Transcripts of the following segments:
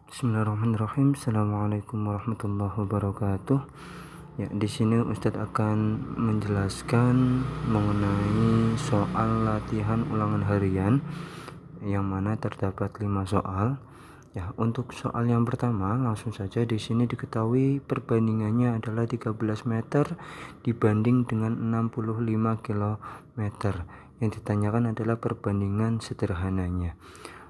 Bismillahirrahmanirrahim. Assalamualaikum warahmatullahi wabarakatuh. Ya, di sini Ustadz akan menjelaskan mengenai soal latihan ulangan harian yang mana terdapat 5 soal. Ya, untuk soal yang pertama langsung saja di sini diketahui perbandingannya adalah 13 meter dibanding dengan 65 km. Yang ditanyakan adalah perbandingan sederhananya.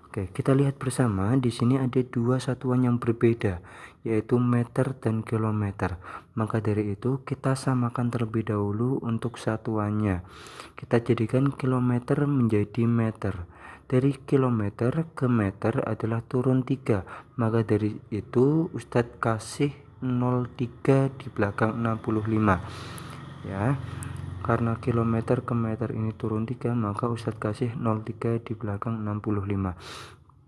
Oke, kita lihat bersama. Di sini ada dua satuan yang berbeda, yaitu meter dan kilometer. Maka dari itu kita samakan terlebih dahulu untuk satuannya. Kita jadikan kilometer menjadi meter. Dari kilometer ke meter adalah turun 3. Maka dari itu Ustadz kasih 0,3 di belakang 65. Ya. Karena kilometer ke meter ini turun 3, maka Ustadz kasih 0,3 di belakang 65.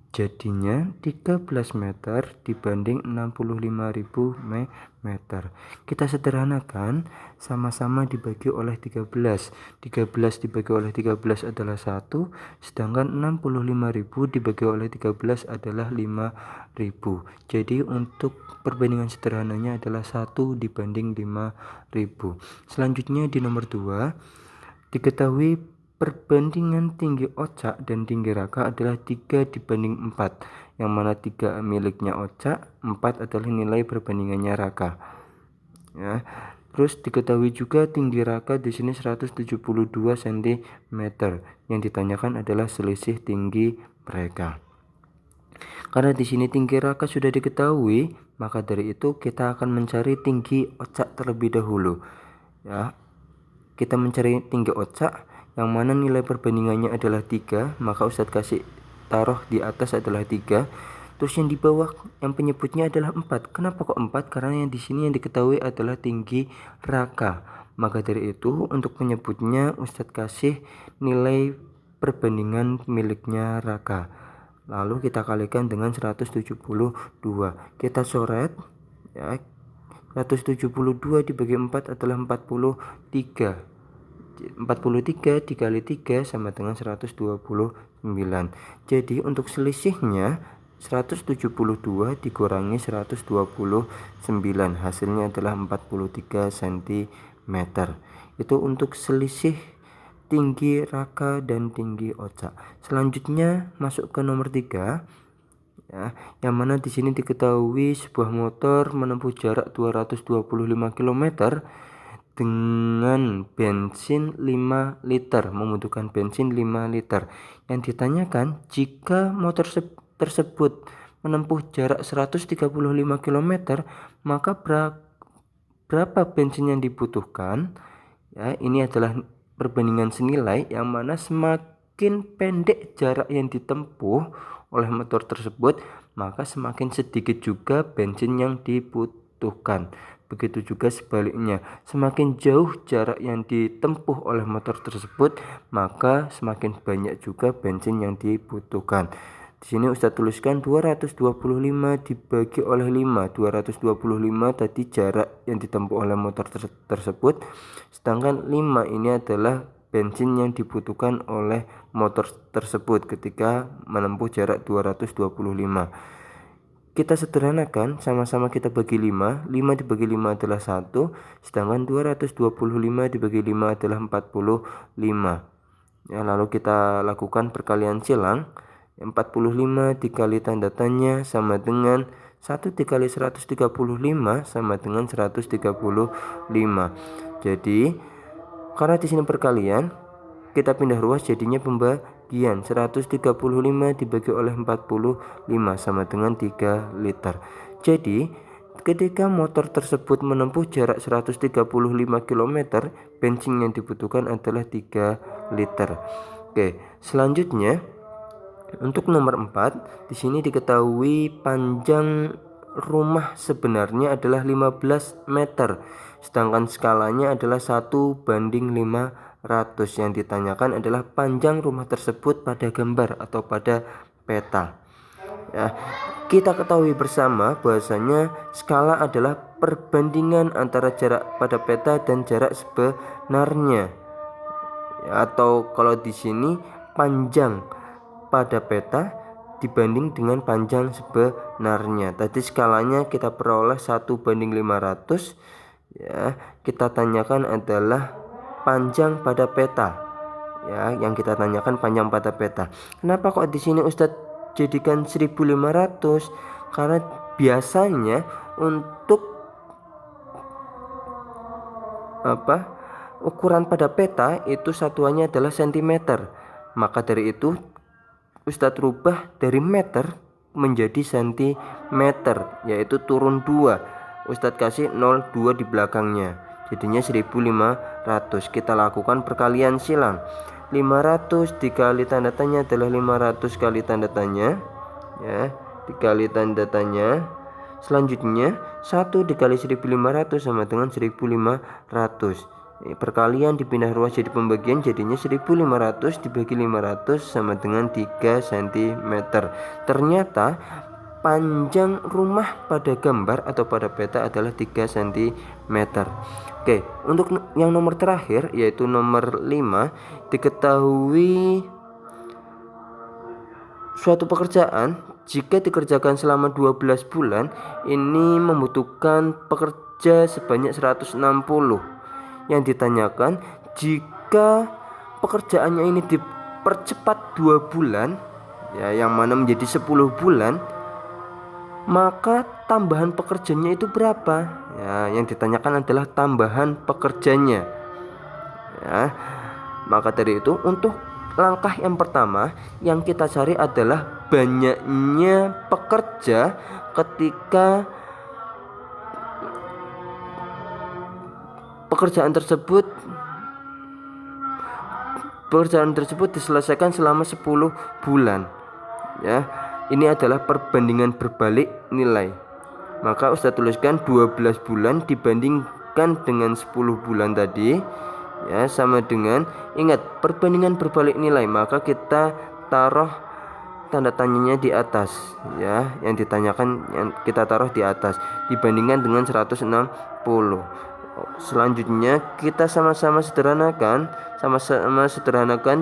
Jadinya 13 meter dibanding 65.000 meter. Kita sederhanakan, sama-sama dibagi oleh 13. 13 dibagi oleh 13 adalah 1, sedangkan 65.000 dibagi oleh 13 adalah 5.000. Jadi untuk perbandingan sederhananya adalah 1 dibanding 5.000. Selanjutnya di nomor 2, diketahui perbandingan tinggi Ocak dan tinggi Raka adalah 3 dibanding 4, yang mana 3 miliknya Ocak, 4 adalah nilai perbandingannya Raka. Ya. Terus diketahui juga tinggi Raka di sini 172 cm. Yang ditanyakan adalah selisih tinggi mereka. Karena di sini tinggi Raka sudah diketahui, maka dari itu kita akan mencari tinggi Ocak terlebih dahulu. Ya. Kita mencari tinggi Ocak yang mana nilai perbandingannya adalah 3, maka Ustadz kasih taruh di atas adalah 3. Terus yang di bawah yang penyebutnya adalah 4. Kenapa kok 4? Karena yang di sini yang diketahui adalah tinggi Raka. Maka dari itu untuk penyebutnya Ustadz kasih nilai perbandingan miliknya Raka. Lalu kita kalikan dengan 172. Kita coret ya. 172 dibagi 4 adalah 43. 43 dikali 3 sama dengan 129. Jadi untuk selisihnya 172 dikurangi 129, hasilnya adalah 43 cm. Itu untuk selisih tinggi Raka dan tinggi Ocak. Selanjutnya masuk ke nomor 3. Ya, yang mana di sini diketahui sebuah motor menempuh jarak 225 km dengan bensin 5 liter, membutuhkan bensin 5 liter. Yang ditanyakan, jika motor tersebut menempuh jarak 135 km, maka berapa bensin yang dibutuhkan? Ya, ini adalah perbandingan senilai, yang mana semakin pendek jarak yang ditempuh oleh motor tersebut, maka semakin sedikit juga bensin yang dibutuhkan. Begitu juga sebaliknya, semakin jauh jarak yang ditempuh oleh motor tersebut, maka semakin banyak juga bensin yang dibutuhkan. Di sini Ustaz tuliskan 225 dibagi oleh 5. 225 tadi jarak yang ditempuh oleh motor tersebut, sedangkan 5 ini adalah bensin yang dibutuhkan oleh motor tersebut ketika menempuh jarak 225. Kita sederhanakan, sama-sama kita bagi 5. 5 dibagi 5 adalah 1, sedangkan 225 dibagi 5 adalah 45. Ya, lalu kita lakukan perkalian silang. 45 dikali tanda tanya sama dengan 1 dikali 135 sama dengan 135. Jadi karena di sini perkalian, kita pindah ruas jadinya pembagian. 135 dibagi oleh 45 sama dengan 3 liter. Jadi ketika motor tersebut menempuh jarak 135 km, bensin yang dibutuhkan adalah 3 liter. Oke, selanjutnya untuk nomor 4, di sini diketahui panjang rumah sebenarnya adalah 15 meter, sedangkan skalanya adalah 1:500. Yang ditanyakan adalah panjang rumah tersebut pada gambar atau pada peta. Ya, kita ketahui bersama bahwasanya skala adalah perbandingan antara jarak pada peta dan jarak sebenarnya. Ya, atau kalau di sini panjang pada peta dibanding dengan panjang sebenarnya. Tadi skalanya kita peroleh 1:500 ya. Kita tanyakan adalah panjang pada peta. Ya, yang kita tanyakan panjang pada peta. Kenapa kok di sini Ustadz jadikan 1.500? Karena biasanya untuk ukuran pada peta itu satuannya adalah cm. Maka dari itu Ustadz rubah dari meter menjadi cm, yaitu turun 2. Ustadz kasih 0,2 di belakangnya, jadinya 1.500. Kita lakukan perkalian silang. 500 dikali tanda tanya adalah 500 kali tanda tanya ya, dikali tanda tanya. Selanjutnya 1 dikali 1.500 sama dengan 1.500. Perkalian dipindah ruas jadi pembagian, jadinya 1.500 dibagi 500 sama dengan 3 cm. Ternyata panjang rumah pada gambar atau pada peta adalah 3 cm. Oke, untuk yang nomor terakhir yaitu nomor 5, diketahui suatu pekerjaan jika dikerjakan selama 12 bulan ini membutuhkan pekerja sebanyak 160. Yang ditanyakan, jika pekerjaannya ini dipercepat 2 bulan ya, yang mana menjadi 10 bulan, maka tambahan pekerjanya itu berapa? Ya, yang ditanyakan adalah tambahan pekerjanya. Ya, maka dari itu untuk langkah yang pertama yang kita cari adalah banyaknya pekerja ketika pekerjaan tersebut diselesaikan selama 10 bulan ya. Ini adalah perbandingan berbalik nilai. Maka Ustadz tuliskan 12 bulan dibandingkan dengan 10 bulan tadi ya, sama dengan, ingat perbandingan berbalik nilai, maka kita taruh tanda tanyanya di atas ya, yang ditanyakan yang kita taruh di atas dibandingkan dengan 160. Selanjutnya kita sama-sama sederhanakan,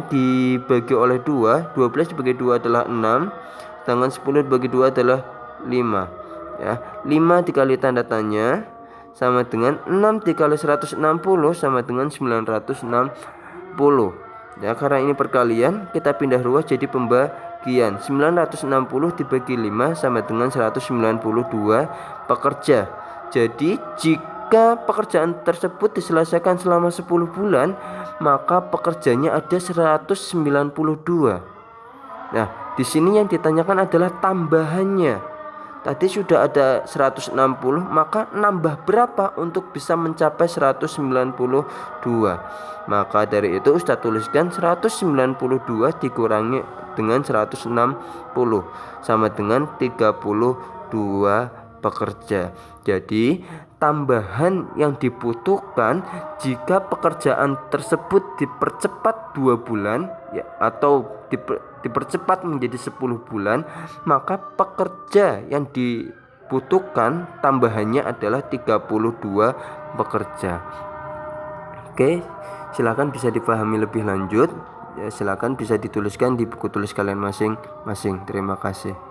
dibagi oleh 2. 12 dibagi 2 adalah 6, sedangkan 10 dibagi 2 adalah 5 ya. 5 dikali tanda tanya sama dengan 6 dikali 160 sama dengan 960 ya. Karena ini perkalian, kita pindah ruas jadi pembagian. 960 dibagi 5 sama dengan 192 pekerja. Jadi jika pekerjaan tersebut diselesaikan selama 10 bulan, maka pekerjanya ada 192. Nah, di sini yang ditanyakan adalah tambahannya. Tadi sudah ada 160, maka nambah berapa untuk bisa mencapai 192? Maka dari itu Ustadz tuliskan 192 dikurangi dengan 160 sama dengan 32 pekerja. Jadi tambahan yang dibutuhkan jika pekerjaan tersebut dipercepat 2 bulan ya, atau dipercepat menjadi 10 bulan, maka pekerja yang dibutuhkan tambahannya adalah 32 pekerja. Oke, silakan bisa dipahami lebih lanjut ya, silakan bisa dituliskan di buku tulis kalian masing-masing. Terima kasih.